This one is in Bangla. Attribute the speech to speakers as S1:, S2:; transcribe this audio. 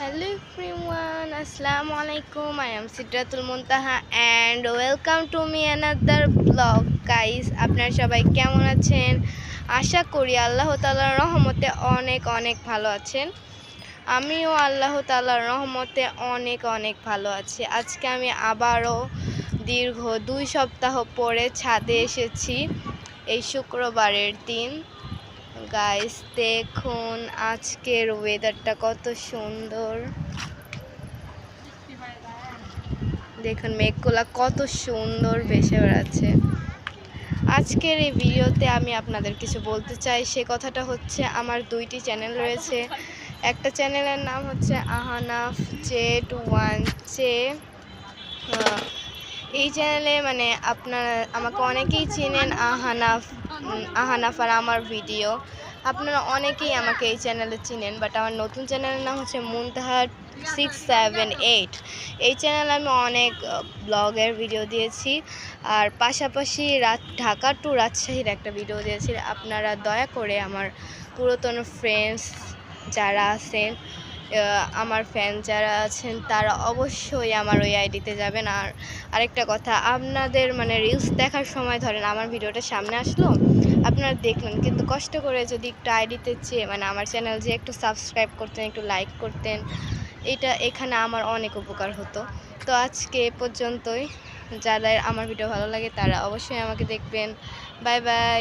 S1: Hello everyone, Assalamu alaikum. I am Sidratul Muntaha and welcome to me another vlog. Guys, আপনারা সবাই কেমন আছেন? আশা করি আল্লাহ তাআলার রহমতে অনেক অনেক ভালো আছেন। আমিও আল্লাহ তাআলার রহমতে অনেক অনেক ভালো আছি। আজকে আমি আবারও দীর্ঘ 2 সপ্তাহ পরে ছাদে এসেছি এই শুক্রবারের দিন। গাইস দেখুন আজকের ওয়েদারটা কত সুন্দর, দেখুন মেঘগুলা কত সুন্দর ভেসে বেড়াচ্ছে। আজকের এই ভিডিওতে আমি আপনাদের কিছু বলতে চাই, সে কথাটা হচ্ছে আমার 2টি চ্যানেল রয়েছে। একটা চ্যানেলের নাম হচ্ছে আহানাফ Z1J। এই চ্যানেলে মানে আপনারা আমাকে অনেকেই চিনেন আহানাফ আর আমার ভিডিও। আপনারা অনেকেই আমাকে এই চ্যানেলে চিনেন, বাট আমার নতুন চ্যানেলের নাম হচ্ছে মুনতাহা 678। এই চ্যানেলে আমি অনেক ব্লগের ভিডিও দিয়েছি, আর পাশাপাশি ঢাকা টু রাজশাহীর একটা ভিডিও দিয়েছি। আপনারা দয়া করে আমার পুরাতন ফ্রেন্ডস যারা আছেন, আমার ফ্যান যারা আছেন, তারা অবশ্যই আমার ওই আইডিতে যাবেন। আর আরেকটা কথা, আপনাদের মানে রিলস দেখার সময় ধরেন আমার ভিডিওটা সামনে আসলো, আপনারা দেখলেন, কিন্তু কষ্ট করে যদি একটু আইডিতে চেয়ে মানে আমার চ্যানেল যে একটু সাবস্ক্রাইব করতেন, একটু লাইক করতেন, এখানে আমার অনেক উপকার হতো। তো আজকে এ পর্যন্তই। যাদের আমার ভিডিও ভালো লাগে তারা অবশ্যই আমাকে দেখবেন। Bye bye.